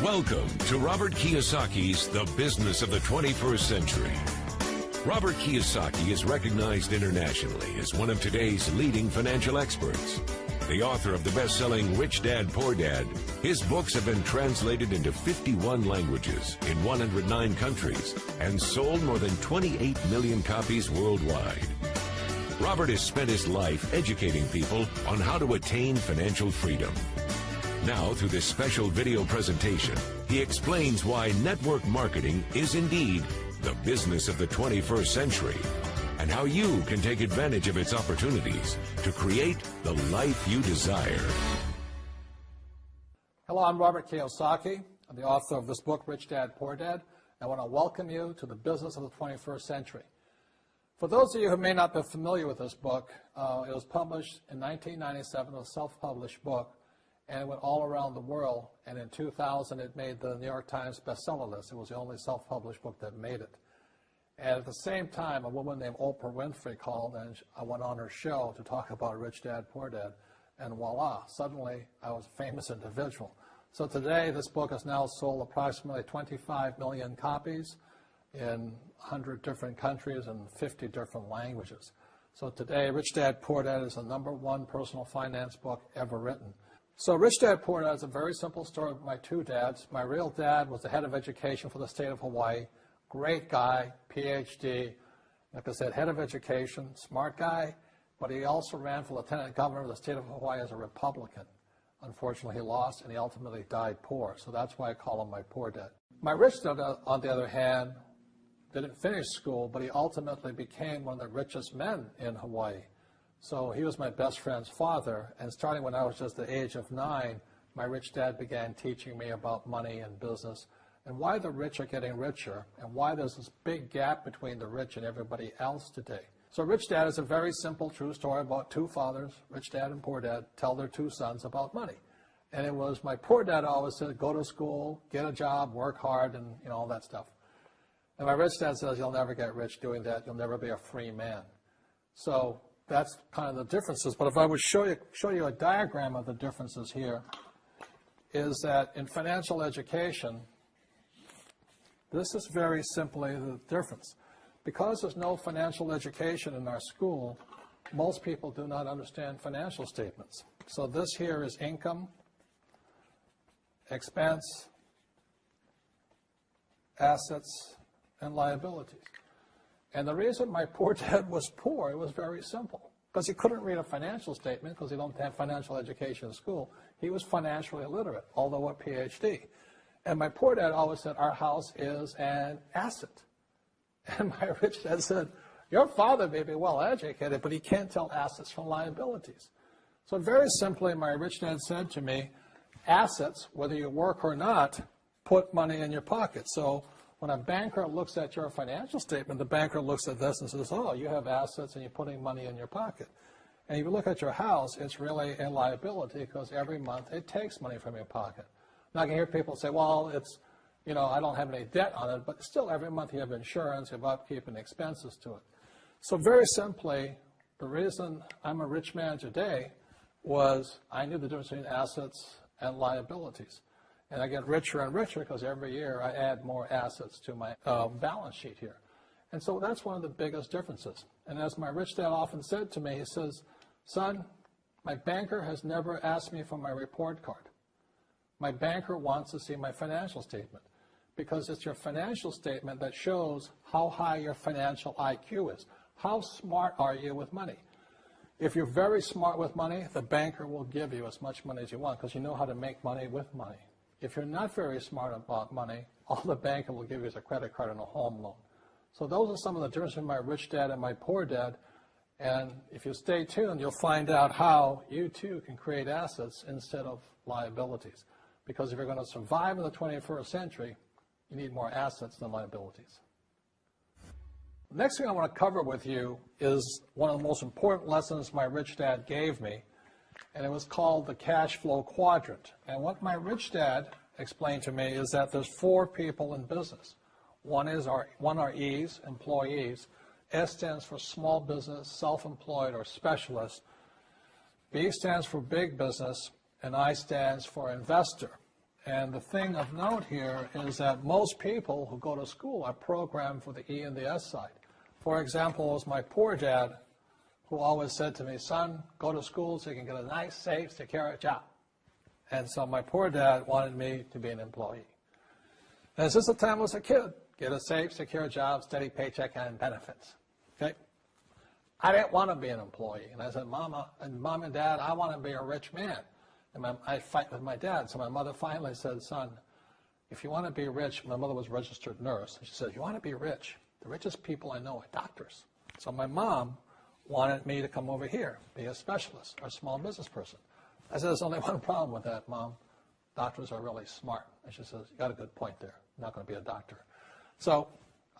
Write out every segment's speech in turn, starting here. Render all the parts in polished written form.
Welcome to Robert Kiyosaki's The Business of the 21st Century. Robert Kiyosaki is recognized internationally as one of today's leading financial experts. The author of the best-selling Rich Dad, Poor Dad, his books have been translated into 51 languages in 109 countries and sold more than 28 million copies worldwide. Robert has spent his life educating people on how to attain financial freedom. Now, through this special video presentation, he explains why network marketing is indeed the business of the 21st century and how you can take advantage of its opportunities to create the life you desire. Hello, I'm Robert Kiyosaki. I'm the author of this book, Rich Dad, Poor Dad. I want to welcome you to the business of the 21st century. For those of you who may not be familiar with this book, it was published in 1997, a self-published book, and it went all around the world, and in 2000 it made the New York Times bestseller list. It was the only self-published book that made it. And at the same time, a woman named Oprah Winfrey called, and I went on her show to talk about Rich Dad, Poor Dad, and voila, suddenly I was a famous individual. So today, this book has now sold approximately 25 million copies in 100 different countries and 50 different languages. So today, Rich Dad, Poor Dad is the #1 personal finance book ever written. So Rich Dad, Poor Dad is a very simple story of my two dads. My real dad was the head of education for the state of Hawaii. Great guy, PhD, like I said, head of education, smart guy, but he also ran for lieutenant governor of the state of Hawaii as a Republican. Unfortunately, he lost, and he ultimately died poor, so that's why I call him my poor dad. My rich dad, on the other hand, didn't finish school, but he ultimately became one of the richest men in Hawaii. So he was my best friend's father, and starting when I was just the age of 9, my rich dad began teaching me about money and business and why the rich are getting richer and why there's this big gap between the rich and everybody else today. So Rich Dad is a very simple, true story about two fathers, Rich Dad and Poor Dad, tell their two sons about money. And it was my poor dad always said, go to school, get a job, work hard, and all that stuff. And my rich dad says, you'll never get rich doing that. You'll never be a free man. So that's kind of the differences. But if I would show you a diagram of the differences here, is that in financial education, this is very simply the difference. Because there's no financial education in our school, most people do not understand financial statements. So this here is income, expense, assets, and liabilities. And the reason my poor dad was poor, it was very simple. Because he couldn't read a financial statement because he don't have financial education in school. He was financially illiterate, although a PhD. And my poor dad always said, our house is an asset. And my rich dad said, your father may be well educated, but he can't tell assets from liabilities. So very simply, my rich dad said to me, assets, whether you work or not, put money in your pocket. So when a banker looks at your financial statement, the banker looks at this and says, oh, you have assets and you're putting money in your pocket. And if you look at your house, it's really a liability because every month it takes money from your pocket. Now I can hear people say, well, it's, I don't have any debt on it, but still every month you have insurance, you have upkeep and expenses to it. So very simply, the reason I'm a rich man today was I knew the difference between assets and liabilities. And I get richer and richer because every year I add more assets to my balance sheet here. And so that's one of the biggest differences. And as my rich dad often said to me, he says, son, my banker has never asked me for my report card. My banker wants to see my financial statement because it's your financial statement that shows how high your financial IQ is. How smart are you with money? If you're very smart with money, the banker will give you as much money as you want because you know how to make money with money. If you're not very smart about money, all the banker will give you is a credit card and a home loan. So those are some of the differences between my rich dad and my poor dad. And if you stay tuned, you'll find out how you too can create assets instead of liabilities. Because if you're going to survive in the 21st century, you need more assets than liabilities. The next thing I want to cover with you is one of the most important lessons my rich dad gave me, and it was called the cash flow quadrant. And what my rich dad explained to me is that there's 4 people in business. One are E's, employees. S stands for small business, self-employed, or specialist. B stands for big business, and I stands for investor. And the thing of note here is that most people who go to school are programmed for the E and the S side. For example, it was my poor dad who always said to me, son, go to school so you can get a nice, safe, secure job. And so my poor dad wanted me to be an employee. And since the time I was a kid, get a safe, secure job, steady paycheck, and benefits. Okay? I didn't want to be an employee. And I said, Mom and Dad, I want to be a rich man. And I fight with my dad. So my mother finally said, son, if you want to be rich, my mother was a registered nurse. And she said, if you want to be rich, the richest people I know are doctors. So my mom wanted me to come over here, be a specialist or a small business person. I said, there's only one problem with that, Mom. Doctors are really smart. And she says, you got a good point there. I'm not going to be a doctor. So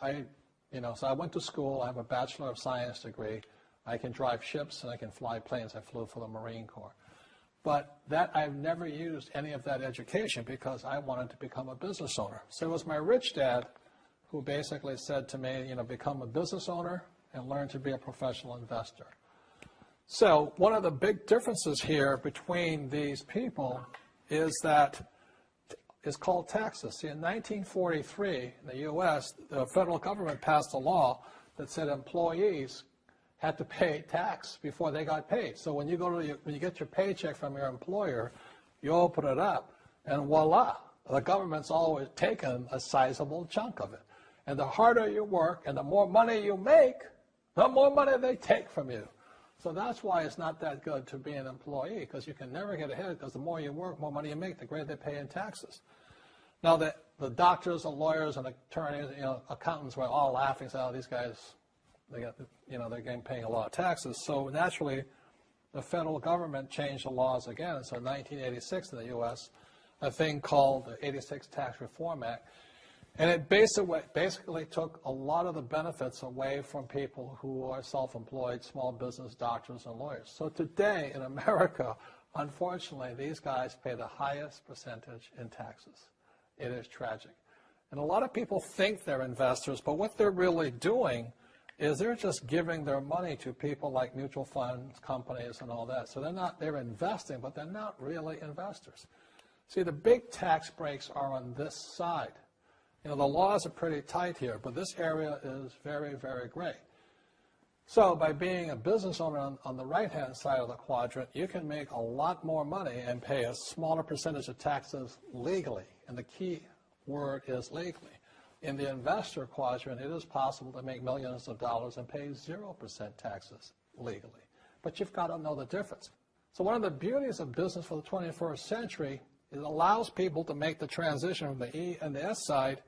I went to school. I have a Bachelor of Science degree. I can drive ships and I can fly planes. I flew for the Marine Corps. But I've never used any of that education because I wanted to become a business owner. So it was my rich dad who basically said to me, become a business owner and learn to be a professional investor. So one of the big differences here between these people is called taxes. See, in 1943, in the U.S., the federal government passed a law that said employees had to pay tax before they got paid. So when you get your paycheck from your employer, you open it up, and voila, the government's always taken a sizable chunk of it. And the harder you work and the more money you make, the more money they take from you. So that's why it's not that good to be an employee, because you can never get ahead, because the more you work, more money you make, the greater they pay in taxes. Now, the doctors and lawyers and attorneys, accountants were all laughing, saying, oh, these guys, they're getting paying a lot of taxes. So naturally, the federal government changed the laws again. So in 1986 in the U.S., a thing called the 86 Tax Reform Act, and it basically took a lot of the benefits away from people who are self-employed, small business, doctors, and lawyers. So today in America, unfortunately, these guys pay the highest percentage in taxes. It is tragic. And a lot of people think they're investors, but what they're really doing is they're just giving their money to people like mutual funds, companies, and all that. So they're investing, but they're not really investors. See, the big tax breaks are on this side. The laws are pretty tight here, but this area is very, very gray. So by being a business owner on the right-hand side of the quadrant, you can make a lot more money and pay a smaller percentage of taxes legally. And the key word is legally. In the investor quadrant, it is possible to make millions of dollars and pay 0% taxes legally. But you've got to know the difference. So one of the beauties of business for the 21st century is it allows people to make the transition from the E and the S side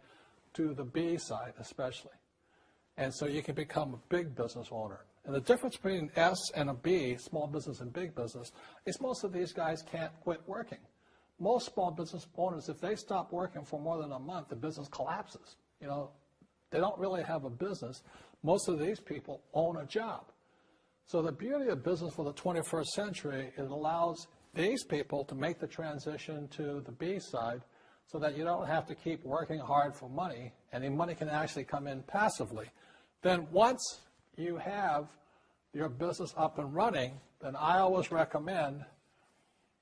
to the B side especially. And so you can become a big business owner. And the difference between S and a B, small business and big business, is most of these guys can't quit working. Most small business owners, if they stop working for more than a month, the business collapses. They don't really have a business. Most of these people own a job. So the beauty of business for the 21st century, it allows these people to make the transition to the B side so that you don't have to keep working hard for money, and the money can actually come in passively. Then once you have your business up and running, then I always recommend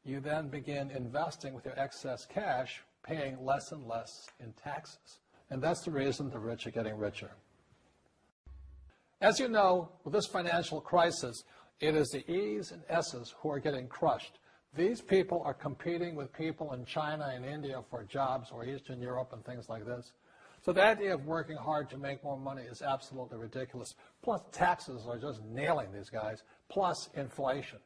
you then begin investing with your excess cash, paying less and less in taxes. And that's the reason the rich are getting richer. As you know, with this financial crisis, it is the E's and S's who are getting crushed. These people are competing with people in China and India for jobs, or Eastern Europe and things like this. So the idea of working hard to make more money is absolutely ridiculous. Plus taxes are just nailing these guys, plus inflation.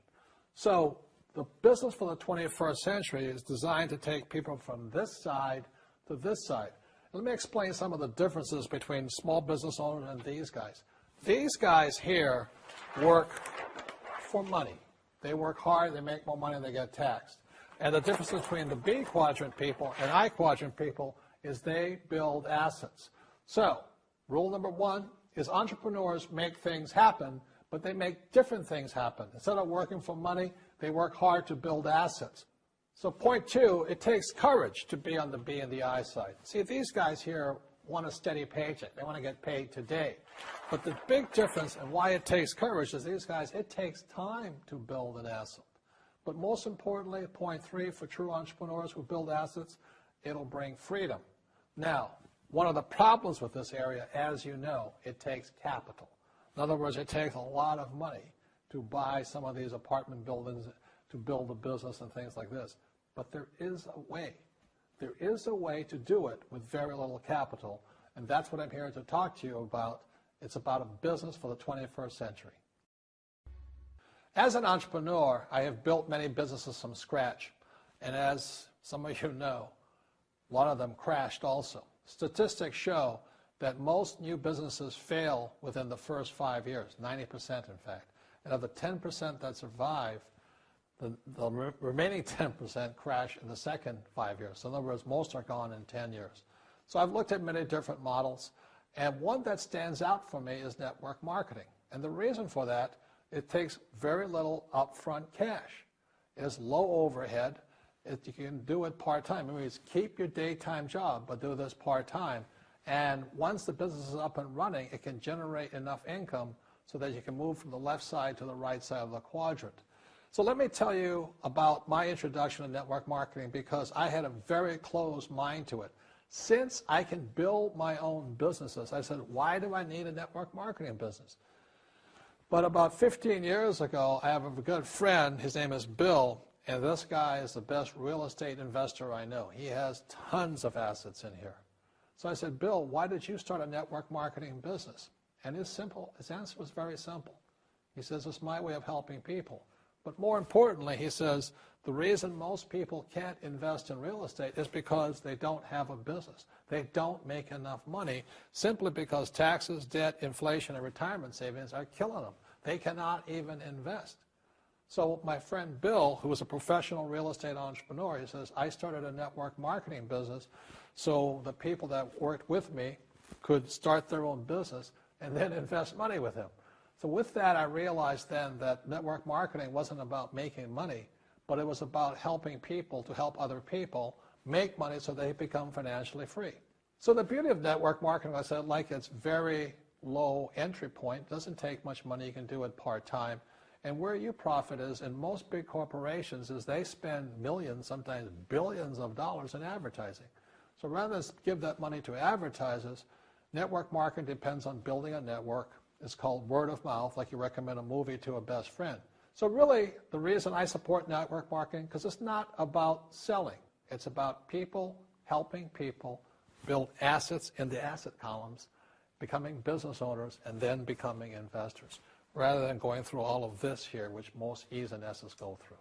So the business for the 21st century is designed to take people from this side to this side. Let me explain some of the differences between small business owners and these guys. These guys here work for money. They work hard, they make more money, they get taxed. And the difference between the B quadrant people and I quadrant people is they build assets. So, rule number one is entrepreneurs make things happen, but they make different things happen. Instead of working for money, they work hard to build assets. So point two, it takes courage to be on the B and the I side. See, these guys here want a steady paycheck. They want to get paid today. But the big difference and why it takes courage is these guys, it takes time to build an asset. But most importantly, point three for true entrepreneurs who build assets, it'll bring freedom. Now, one of the problems with this area, as you know, it takes capital. In other words, it takes a lot of money to buy some of these apartment buildings, to build a business and things like this. But there is a way. There is a way to do it with very little capital, and that's what I'm here to talk to you about. It's about a business for the 21st century. As an entrepreneur, I have built many businesses from scratch, and as some of you know, a lot of them crashed also. Statistics show that most new businesses fail within the first 5 years, 90% in fact. And of the 10% that survive, the remaining 10% crash in the second 5 years. So in other words, most are gone in 10 years. So I've looked at many different models, and one that stands out for me is network marketing. And the reason for that, it takes very little upfront cash. It's low overhead. You can do it part-time. It means keep your daytime job, but do this part-time. And once the business is up and running, it can generate enough income so that you can move from the left side to the right side of the quadrant. So let me tell you about my introduction to network marketing, because I had a very closed mind to it. Since I can build my own businesses, I said, why do I need a network marketing business? But about 15 years ago, I have a good friend, his name is Bill, and this guy is the best real estate investor I know. He has tons of assets in here. So I said, Bill, why did you start a network marketing business? And his answer was very simple. He says, it's my way of helping people. But more importantly, he says, the reason most people can't invest in real estate is because they don't have a business. They don't make enough money simply because taxes, debt, inflation, and retirement savings are killing them. They cannot even invest. So my friend Bill, who is a professional real estate entrepreneur, he says, I started a network marketing business so the people that worked with me could start their own business and then invest money with him. So with that, I realized then that network marketing wasn't about making money, but it was about helping people to help other people make money so they become financially free. So the beauty of network marketing, I said, like it's very low entry point, doesn't take much money, you can do it part-time. And where you profit is in most big corporations is they spend millions, sometimes billions of dollars in advertising. So rather than give that money to advertisers, network marketing depends on building a network. It's called word of mouth, like you recommend a movie to a best friend. So really, the reason I support network marketing, because it's not about selling. It's about people helping people build assets in the asset columns, becoming business owners, and then becoming investors, rather than going through all of this here, which most E's and S's go through.